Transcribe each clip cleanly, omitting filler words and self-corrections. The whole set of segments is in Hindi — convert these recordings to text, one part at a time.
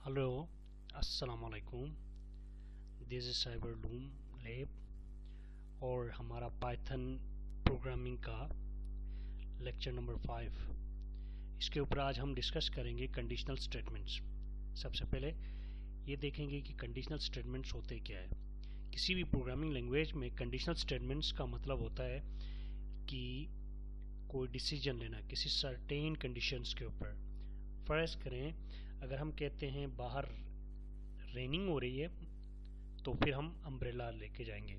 हेलो, अस्सलाम वालेकुम। This is cyber loom lab और हमारा पाइथन प्रोग्रामिंग का लेक्चर नंबर 5। इसके ऊपर आज हम डिस्कस करेंगे कंडीशनल स्टेटमेंट्स। सबसे पहले ये देखेंगे कि कंडीशनल स्टेटमेंट्स होते क्या है। किसी भी प्रोग्रामिंग लैंग्वेज में कंडीशनल स्टेटमेंट्स का मतलब होता है कि कोई डिसीजन लेना किसी सर्टेन कंडीशंस के ऊपर। फर्ज करें, अगर हम कहते हैं बाहर रेनिंग हो रही है तो फिर हम अम्ब्रेला लेके जाएंगे,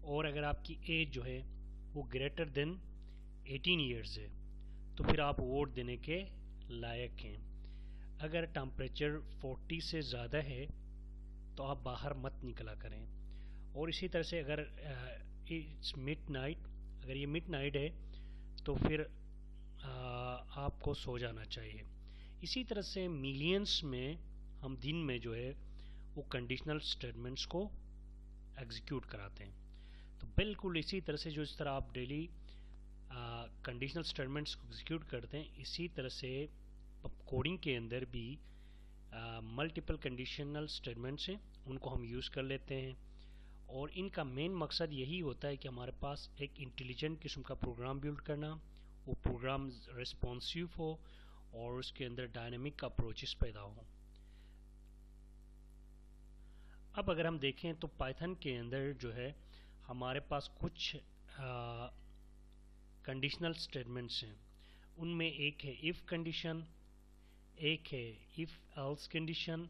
और अगर आपकी एज जो है वो ग्रेटर देन 18 ईयर्स है तो फिर आप वोट देने के लायक हैं। अगर टेम्परेचर 40 से ज़्यादा है तो आप बाहर मत निकला करें। और इसी तरह से अगर इट्स मिड नाइट, अगर ये मिड नाइट है तो फिर आपको सो जाना चाहिए। इसी तरह से मिलियंस में हम दिन में जो है वो कंडीशनल स्टेटमेंट्स को एग्जीक्यूट कराते हैं। तो बिल्कुल इसी तरह से जो इस तरह आप डेली कंडीशनल स्टेटमेंट्स को एग्जीक्यूट करते हैं, इसी तरह से कोडिंग के अंदर भी मल्टीपल कंडीशनल स्टेटमेंट्स हैं, उनको हम यूज़ कर लेते हैं। और इनका मेन मकसद यही होता है कि हमारे पास एक इंटेलिजेंट किस्म का प्रोग्राम बिल्ड करना, वो प्रोग्राम रिस्पॉन्सिव हो और उसके अंदर डायनेमिक अप्रोचेस पैदा हो। अब अगर हम देखें तो पाइथन के अंदर जो है हमारे पास कुछ कंडीशनल स्टेटमेंट्स हैं। उनमें एक है इफ़ कंडीशन, एक है इफ़ एल्स कंडीशन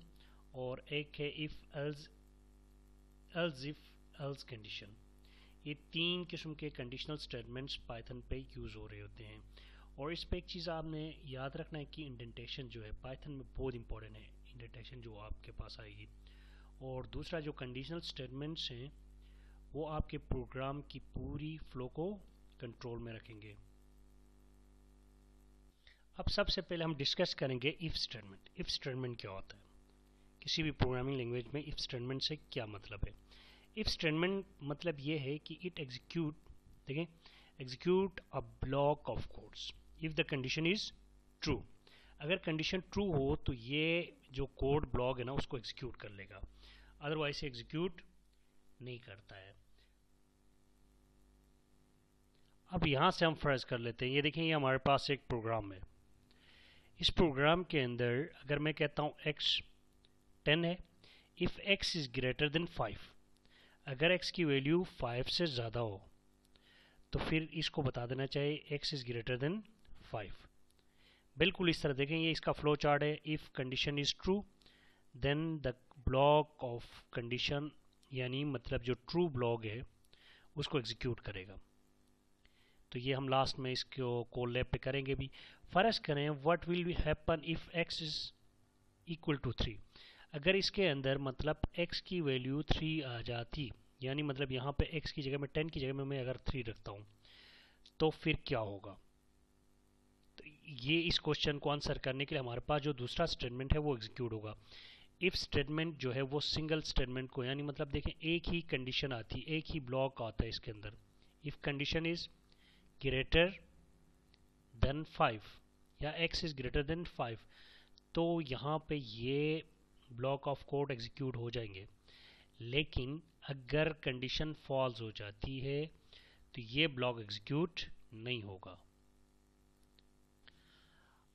और एक है if else if else condition. ये तीन किस्म के कंडीशनल स्टेटमेंट्स पाइथन पे यूज़ हो रहे होते हैं। और इस पे एक चीज़ आपने याद रखना है कि इंडेंटेशन जो है पाइथन में बहुत इंपॉर्टेंट है, इंडेंटेशन जो आपके पास आएगी। और दूसरा, जो कंडीशनल स्टेटमेंट्स हैं वो आपके प्रोग्राम की पूरी फ्लो को कंट्रोल में रखेंगे। अब सबसे पहले हम डिस्कस करेंगे इफ़ स्टेटमेंट। इफ़ स्टेटमेंट क्या होता है, किसी भी प्रोग्रामिंग लैंग्वेज में इफ़ स्टेटमेंट से क्या मतलब है। इफ़ स्टेटमेंट मतलब ये है कि इट एग्जीक्यूट, देखें, execute a block of codes if the condition is true. अगर कंडीशन ट्रू हो तो ये जो कोड ब्लॉक है ना उसको एग्जीक्यूट कर लेगा, अदरवाइज से एग्जीक्यूट नहीं करता है। अब यहाँ से हम फर्ज कर लेते हैं, ये देखें, ये हमारे पास एक प्रोग्राम है। इस प्रोग्राम के अंदर अगर मैं कहता हूँ x 10 है, if x is greater than 5, अगर x की वैल्यू 5 से ज़्यादा हो तो फिर इसको बता देना चाहिए x इज़ ग्रेटर देन 5। बिल्कुल इस तरह देखें, ये इसका फ्लो चार्ट है। If condition is true then the block of condition, यानी मतलब जो ट्रू ब्लॉक है उसको एग्जीक्यूट करेगा। तो ये हम लास्ट में इसको कोड लैब पे करेंगे भी। फर्ज करें what will be happen if x is equal to 3। अगर इसके अंदर मतलब x की वैल्यू 3 आ जाती, यानी मतलब यहाँ पे x की जगह में 10 की जगह में मैं अगर 3 रखता हूँ तो फिर क्या होगा। तो ये इस क्वेश्चन को आंसर करने के लिए हमारे पास जो दूसरा स्टेटमेंट है वो एग्जीक्यूट होगा। इफ स्टेटमेंट जो है वो सिंगल स्टेटमेंट को, यानी मतलब देखें एक ही कंडीशन आती, एक ही ब्लॉक आता है इसके अंदर। If condition is greater than 5 या x इज ग्रेटर देन 5 तो यहाँ पे ये ब्लॉक ऑफ कोड एग्जीक्यूट हो जाएंगे। लेकिन अगर कंडीशन फॉल्स हो जाती है तो ये ब्लॉक एग्जीक्यूट नहीं होगा।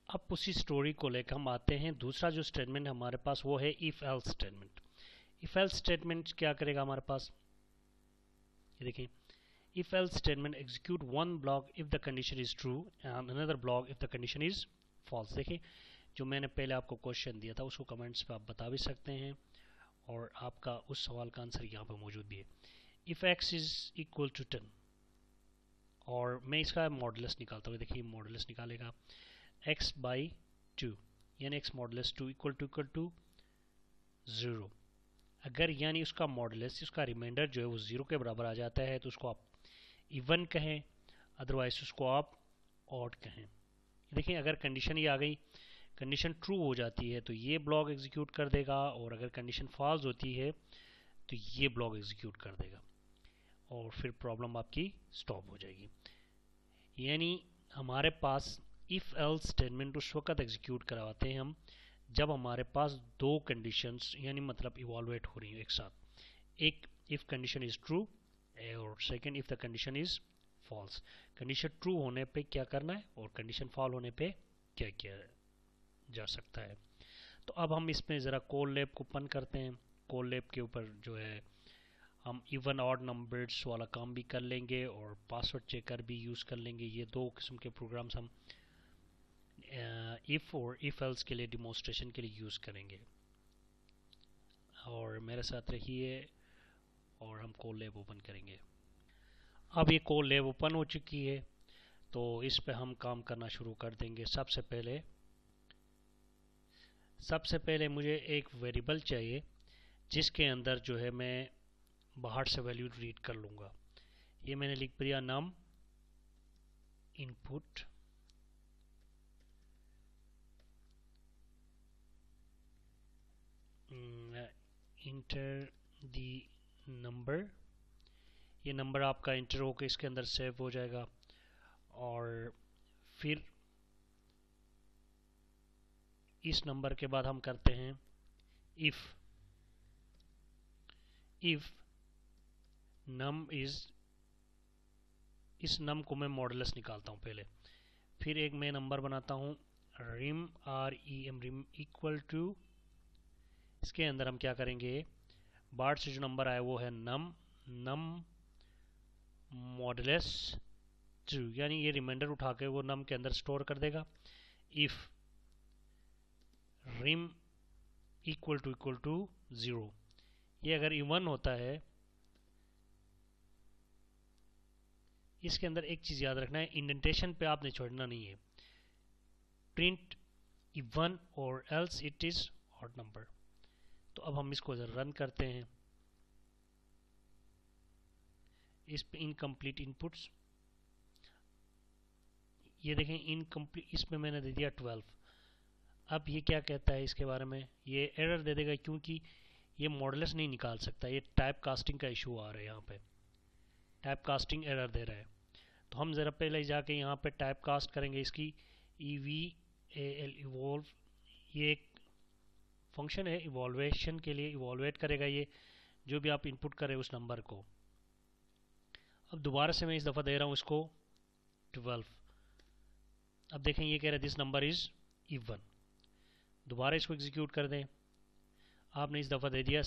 अब उसी स्टोरी को लेकर हम आते हैं, दूसरा जो स्टेटमेंट हमारे पास वो है if else statement. If else statement क्या करेगा हमारे पास, ये देखिए, if else statement execute one block if the condition is true and another block if the condition is false। देखिए, जो मैंने पहले आपको क्वेश्चन दिया था उसको कमेंट्स पे आप बता भी सकते हैं और आपका उस सवाल का आंसर यहाँ पे मौजूद भी है। If x is equal to 10 और मैं इसका मॉडुलस निकालता हूँ, देखिए मॉडुलस निकालेगा x बाई 2, यानी x मॉडुलस 2 इक्वल टू 0। अगर यानी उसका मॉडुलस, उसका रिमाइंडर जो है वो 0 के बराबर आ जाता है तो उसको आप इवन कहें, अदरवाइज उसको आप ऑड कहें। देखिए, अगर कंडीशन ये आ गई, कंडीशन ट्रू हो जाती है तो ये ब्लॉक एग्जीक्यूट कर देगा, और अगर कंडीशन फॉल्स होती है तो ये ब्लॉक एग्जीक्यूट कर देगा और फिर प्रॉब्लम आपकी स्टॉप हो जाएगी। यानी हमारे पास इफ़ एल्स स्टेटमेंट उस वक्त एग्जीक्यूट करवाते हैं हम जब हमारे पास दो कंडीशंस यानी मतलब इवॉल्वेट हो रही हैं एक साथ, एक इफ कंडीशन इज ट्रू और second if the condition is false. Condition true होने पे क्या करना है और कंडीशन फॉल होने पे क्या किया जा सकता है। तो अब हम इसमें ज़रा कोड लैब को ओपन करते हैं। कोड लैब के ऊपर जो है हम इवन ऑड नंबर्स वाला काम भी कर लेंगे और पासवर्ड चेकर भी यूज़ कर लेंगे। ये दो किस्म के प्रोग्राम्स हम इफ़ और इफ़ एल्स के लिए डिमॉन्स्ट्रेशन के लिए यूज़ करेंगे। और मेरे साथ रहिए और हम कोड लैब ओपन करेंगे। अब ये कोड लैब ओपन हो चुकी है, तो इस पे हम काम करना शुरू कर देंगे। सबसे पहले मुझे एक वेरिएबल चाहिए जिसके अंदर जो है मैं बाहर से वैल्यू रीड कर लूँगा। ये मैंने लिख दिया नम इनपुट इंटर दी नंबर। ये नंबर आपका इंटर होकर इसके अंदर सेव हो जाएगा। और फिर इस नंबर के बाद हम करते हैं इफ नम इज, इस नम को मैं मॉडुलस निकालता हूँ पहले। फिर एक मैं नंबर बनाता हूँ रिम रिम इक्वल टू, इसके अंदर हम क्या करेंगे, बार्ट से जो नंबर आया वो है नम मॉडुलस ट्रू, यानी ये रिमाइंडर उठा के वो नम के अंदर स्टोर कर देगा। इफ रिम इक्वल टू 0, ये अगर इवन होता है, इसके अंदर एक चीज़ याद रखना है, इंडेंटेशन पे आपने छोड़ना नहीं है। प्रिंट इवन और else it is odd number. तो अब हम इसको रन करते हैं। इस पे इनकम्प्लीट इनपुट्स, ये देखें इनकम्प्लीट, इसमें मैंने दे दिया 12। अब ये क्या कहता है इसके बारे में, ये एरर दे देगा क्योंकि ये मॉडुलस नहीं निकाल सकता। ये टाइप कास्टिंग का इशू आ रहा है, यहाँ पे टाइप कास्टिंग एरर दे रहा है। तो हम ज़रा पहले जाके यहाँ पे टाइप कास्ट करेंगे इसकी EVAL इवॉल्व, ये एक फंक्शन है इवॉल्वेशन के लिए, इवॉल्वेट करेगा ये जो भी आप इनपुट करें उस नंबर को। अब दोबारा से मैं इस दफ़ा दे रहा हूँ इसको 12। अब देखें ये कह रहा है दिस नंबर इज़ इवन। दोबारा इसको एग्जीक्यूट कर दें। आपने इस दफ़ा दे दिया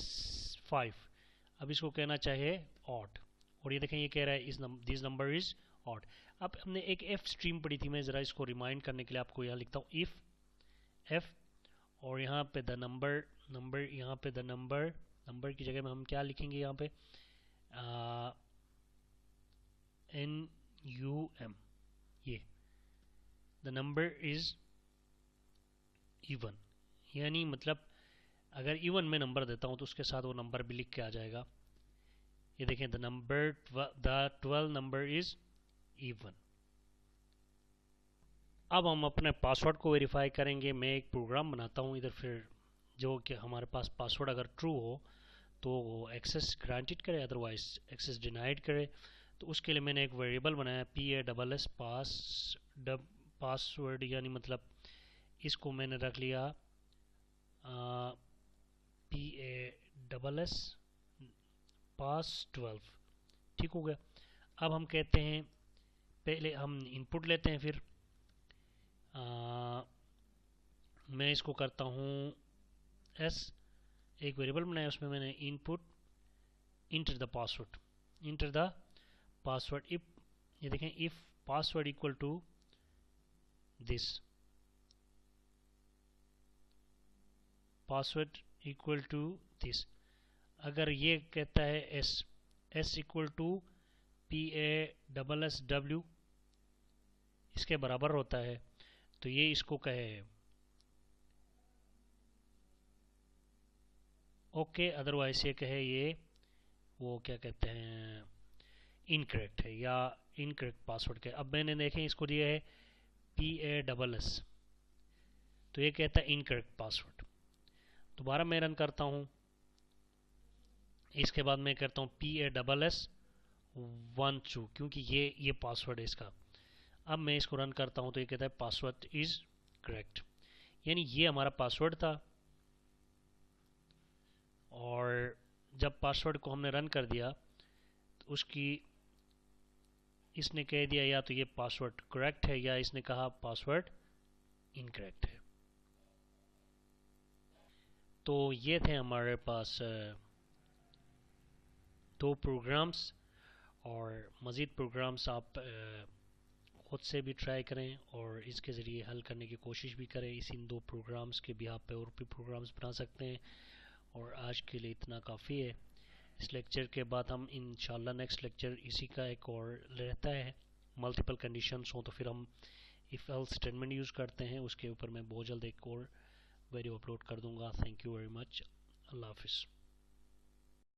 5, अब इसको कहना चाहिए ऑड, और ये देखें ये कह रहा है दिस नंबर इज़ ऑड। अब हमने एक एफ स्ट्रीम पढ़ी थी, मैं ज़रा इसको रिमाइंड करने के लिए आपको यहाँ लिखता हूँ इफ़ एफ, और यहाँ पे द नंबर यहाँ पे द नंबर की जगह में हम क्या लिखेंगे, यहाँ पे NUM, ये द नंबर इज़ इवन, यानी मतलब अगर इवन में नंबर देता हूँ तो उसके साथ वो नंबर भी लिख के आ जाएगा। ये देखें द 12 नंबर इज़ इवन। अब हम अपने पासवर्ड को वेरीफाई करेंगे। मैं एक प्रोग्राम बनाता हूँ इधर, फिर जो कि हमारे पास पासवर्ड अगर ट्रू हो तो वो एक्सेस ग्रांटेड करे, अदरवाइज एक्सेस डिनाइड करे। तो उसके लिए मैंने एक वेरिएबल बनाया PASS पासवर्ड, यानी मतलब इसको मैंने रख लिया PASS पास 12। ठीक हो गया। अब हम कहते हैं पहले हम इनपुट लेते हैं, फिर मैं इसको करता हूँ S, एक वेरिएबल बनाया उसमें मैंने input enter the password if, ये देखें if password equal to this, password equal to this. अगर ये कहता है S इक्वल टू PASSW इसके बराबर होता है तो ये इसको कहे ओके, अदरवाइज ये कहे ये वो क्या कहते हैं इनकरेक्ट है या इनकरेक्ट पासवर्ड के। अब मैंने देखें इसको दिया है PASS, तो ये कहता है इनकरेक्ट पासवर्ड। दोबारा मैं रन करता हूँ, इसके बाद मैं करता हूँ PASS12 क्योंकि ये पासवर्ड है इसका। अब मैं इसको रन करता हूँ तो ये कहता है पासवर्ड इज़ करेक्ट। यानी ये हमारा पासवर्ड था, और जब पासवर्ड को हमने रन कर दिया तो उसकी इसने कह दिया या तो ये पासवर्ड करेक्ट है या इसने कहा पासवर्ड इनकरेक्ट है। तो ये थे हमारे पास दो प्रोग्राम्स, और मज़ीद प्रोग्राम्स आप ख़ुद से भी ट्राई करें और इसके ज़रिए हल करने की कोशिश भी करें। इस इन दो प्रोग्राम्स के भी आप पे और भी प्रोग्राम्स बना सकते हैं। और आज के लिए इतना काफ़ी है। इस लेक्चर के बाद हम इंशाल्लाह नेक्स्ट लेक्चर इसी का एक और रहता है, मल्टीपल कंडीशंस हो तो फिर हम इफ़ एल्स स्टेटमेंट यूज़ करते हैं। उसके ऊपर मैं बहुत जल्द एक और वीडियो अपलोड कर दूंगा। Thank you very much. Allah हाफिज़।